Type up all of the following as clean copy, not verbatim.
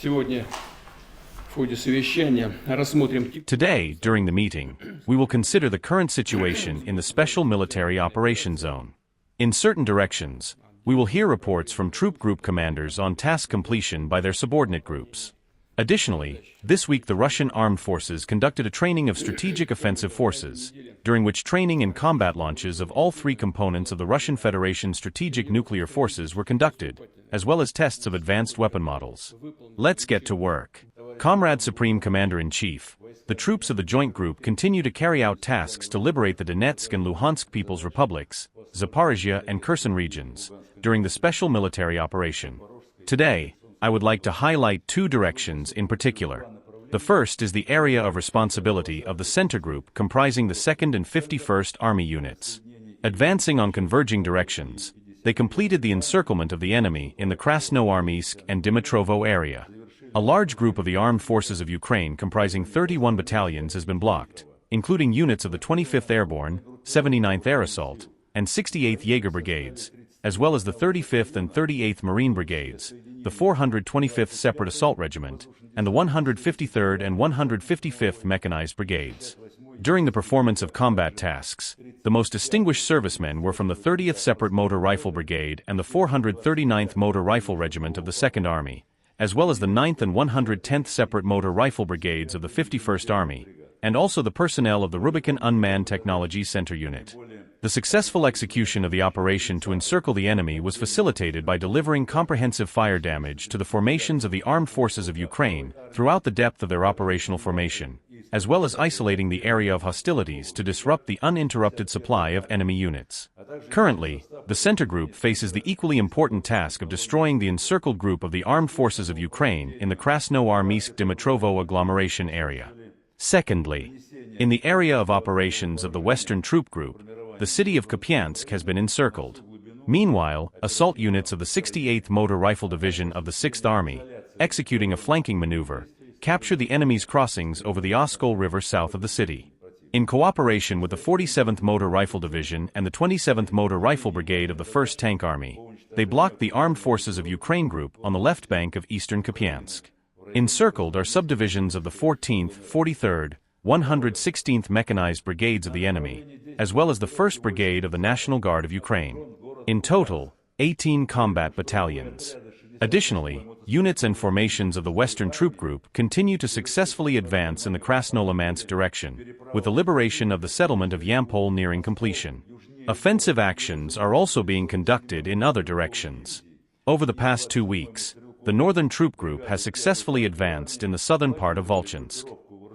Today, during the meeting, we will consider the current situation in the Special Military Operations Zone. In certain directions, we will hear reports from troop group commanders on task completion by their subordinate groups. Additionally, this week the Russian armed forces conducted a training of strategic offensive forces, during which training and combat launches of all three components of the Russian Federation strategic nuclear forces were conducted, as well as tests of advanced weapon models. Let's get to work. Comrade Supreme Commander-in-Chief, the troops of the Joint Group continue to carry out tasks to liberate the Donetsk and Luhansk People's Republics, Zaporizhia and Kherson regions, during the special military operation. Today, I would like to highlight two directions in particular. The first is the area of responsibility of the Center Group comprising the 2nd and 51st Army units. Advancing on converging directions, they completed the encirclement of the enemy in the Krasnoarmeysk and Dmitrovo area. A large group of the armed forces of Ukraine comprising 31 battalions has been blocked, including units of the 25th Airborne, 79th Air Assault, and 68th Jaeger Brigades, as well as the 35th and 38th Marine Brigades, the 425th Separate Assault Regiment, and the 153rd and 155th Mechanized Brigades. During the performance of combat tasks, the most distinguished servicemen were from the 30th Separate Motor Rifle Brigade and the 439th Motor Rifle Regiment of the 2nd Army, as well as the 9th and 110th Separate Motor Rifle Brigades of the 51st Army, and also the personnel of the Rubicon Unmanned Technology Center Unit. The successful execution of the operation to encircle the enemy was facilitated by delivering comprehensive fire damage to the formations of the armed forces of Ukraine throughout the depth of their operational formation, as well as isolating the area of hostilities to disrupt the uninterrupted supply of enemy units. Currently, the Center Group faces the equally important task of destroying the encircled group of the armed forces of Ukraine in the Krasnoarmeysk-Dmitrovo agglomeration area. Secondly, in the area of operations of the Western Troop Group, the city of Kupiansk has been encircled. Meanwhile, assault units of the 68th Motor Rifle Division of the 6th Army, executing a flanking maneuver, captured the enemy's crossings over the Oskol River south of the city. In cooperation with the 47th Motor Rifle Division and the 27th Motor Rifle Brigade of the 1st Tank Army, they blocked the Armed Forces of Ukraine group on the left bank of eastern Kupiansk. Encircled are subdivisions of the 14th, 43rd, 116th Mechanized Brigades of the enemy, as well as the 1st Brigade of the National Guard of Ukraine. In total, 18 combat battalions. Additionally, units and formations of the Western Troop Group continue to successfully advance in the Krasnolimansk direction, with the liberation of the settlement of Yampol nearing completion. Offensive actions are also being conducted in other directions. Over the past 2 weeks, the Northern Troop Group has successfully advanced in the southern part of Volchansk.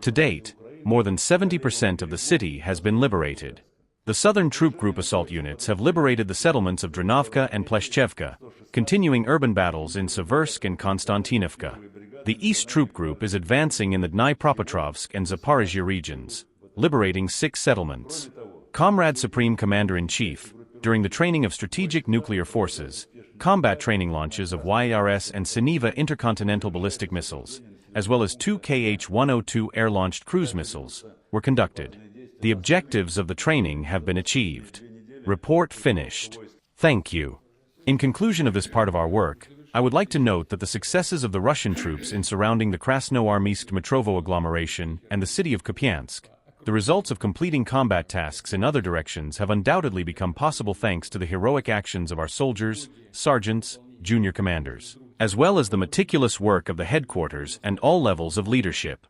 To date, more than 70% of the city has been liberated. The Southern Troop Group assault units have liberated the settlements of Dranovka and Pleshchevka, continuing urban battles in Seversk and Konstantinovka. The East Troop Group is advancing in the Dnipropetrovsk and Zaporizhia regions, liberating 6 settlements. Comrade Supreme Commander-in-Chief, during the training of strategic nuclear forces, combat training launches of YRS and Siniva intercontinental ballistic missiles, as well as 2 Kh-102 air-launched cruise missiles, were conducted. The objectives of the training have been achieved. Report finished. Thank you. In conclusion of this part of our work, I would like to note that the successes of the Russian troops in surrounding the Krasnoarmeysk-Dmitrovo agglomeration and the city of Kupiansk, the results of completing combat tasks in other directions have undoubtedly become possible thanks to the heroic actions of our soldiers, sergeants, junior commanders, as well as the meticulous work of the headquarters and all levels of leadership.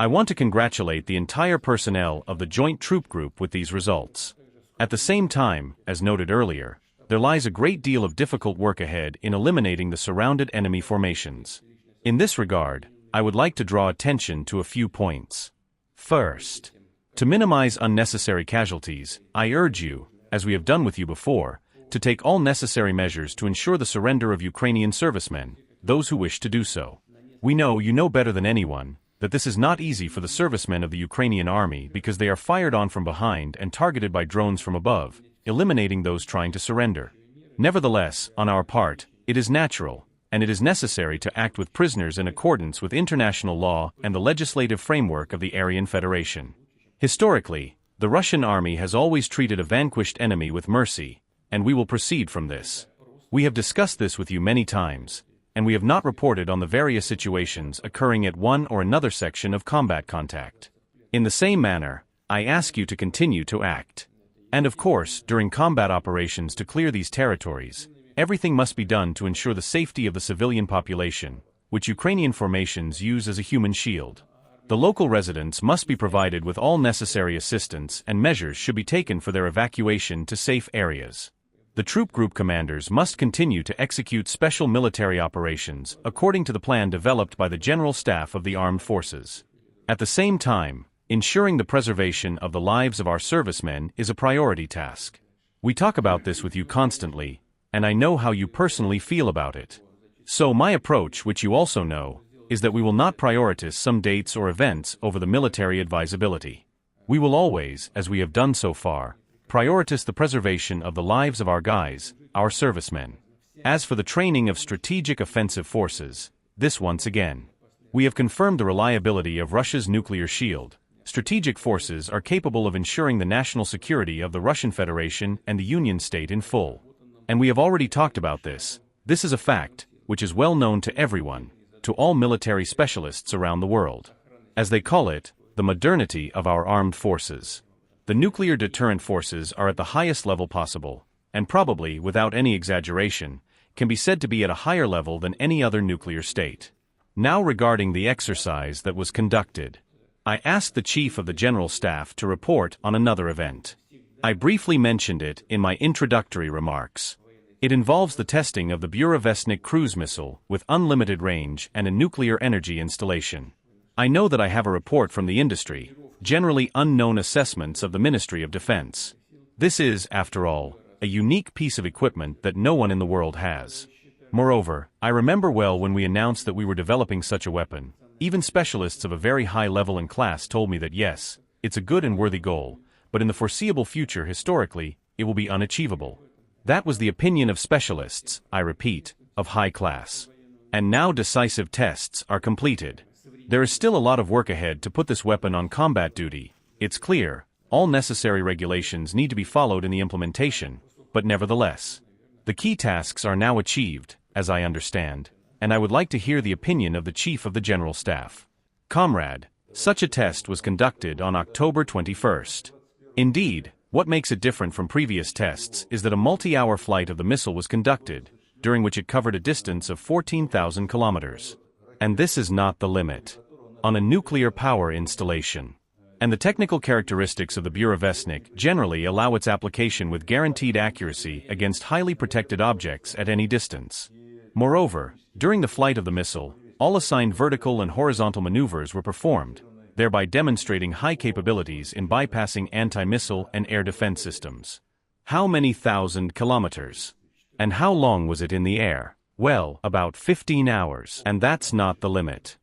I want to congratulate the entire personnel of the Joint Troop Group with these results. At the same time, as noted earlier, there lies a great deal of difficult work ahead in eliminating the surrounded enemy formations. In this regard, I would like to draw attention to a few points. First, to minimize unnecessary casualties, I urge you, as we have done with you before, to take all necessary measures to ensure the surrender of Ukrainian servicemen, those who wish to do so. We know you know better than anyone that this is not easy for the servicemen of the Ukrainian army because they are fired on from behind and targeted by drones from above, eliminating those trying to surrender. Nevertheless, on our part, it is natural, and it is necessary to act with prisoners in accordance with international law and the legislative framework of the Aryan Federation. Historically, the Russian army has always treated a vanquished enemy with mercy, and we will proceed from this. We have discussed this with you many times, and we have not reported on the various situations occurring at one or another section of combat contact. In the same manner, I ask you to continue to act. And of course, during combat operations to clear these territories, everything must be done to ensure the safety of the civilian population, which Ukrainian formations use as a human shield. The local residents must be provided with all necessary assistance, and measures should be taken for their evacuation to safe areas. The troop group commanders must continue to execute special military operations according to the plan developed by the General Staff of the Armed Forces. At the same time, ensuring the preservation of the lives of our servicemen is a priority task. We talk about this with you constantly, and I know how you personally feel about it. So my approach, which you also know, is that we will not prioritize some dates or events over the military advisability. We will always, as we have done so far, prioritize the preservation of the lives of our guys, our servicemen. As for the training of strategic offensive forces, this once again. We have confirmed the reliability of Russia's nuclear shield. Strategic forces are capable of ensuring the national security of the Russian Federation and the Union State in full. And we have already talked about this. This is a fact, which is well known to everyone, to all military specialists around the world. As they call it, the modernity of our armed forces. The nuclear deterrent forces are at the highest level possible, and probably, without any exaggeration, can be said to be at a higher level than any other nuclear state. Now regarding the exercise that was conducted, I asked the Chief of the General Staff to report on another event. I briefly mentioned it in my introductory remarks. It involves the testing of the Burevestnik cruise missile with unlimited range and a nuclear energy installation. I know that I have a report from the industry, generally unknown assessments of the Ministry of Defense. This is, after all, a unique piece of equipment that no one in the world has. Moreover, I remember well when we announced that we were developing such a weapon, even specialists of a very high level and class told me that yes, it's a good and worthy goal, but in the foreseeable future historically, it will be unachievable. That was the opinion of specialists, I repeat, of high class. And now decisive tests are completed. There is still a lot of work ahead to put this weapon on combat duty. It's clear, all necessary regulations need to be followed in the implementation, but nevertheless, the key tasks are now achieved, as I understand, and I would like to hear the opinion of the Chief of the General Staff. Comrade, such a test was conducted on October 21st. Indeed, what makes it different from previous tests is that a multi-hour flight of the missile was conducted, during which it covered a distance of 14,000 kilometers. And this is not the limit. On a nuclear power installation. And the technical characteristics of the Burevestnik generally allow its application with guaranteed accuracy against highly protected objects at any distance. Moreover, during the flight of the missile, all assigned vertical and horizontal maneuvers were performed, thereby demonstrating high capabilities in bypassing anti-missile and air defense systems. How many thousand kilometers? And how long was it in the air? Well, about 15 hours. And that's not the limit.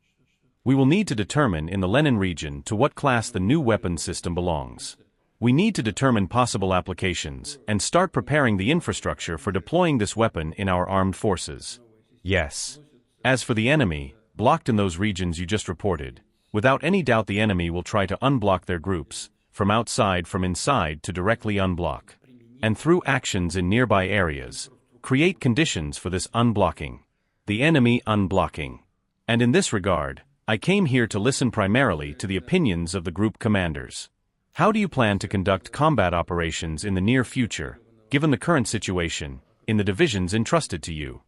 We will need to determine in the Lenin region to what class the new weapon system belongs. We need to determine possible applications and start preparing the infrastructure for deploying this weapon in our armed forces. Yes. As for the enemy, blocked in those regions you just reported, without any doubt the enemy will try to unblock their groups, from outside, from inside to directly unblock. And through actions in nearby areas, create conditions for this unblocking. The enemy unblocking. And in this regard, I came here to listen primarily to the opinions of the group commanders. How do you plan to conduct combat operations in the near future, given the current situation, in the divisions entrusted to you?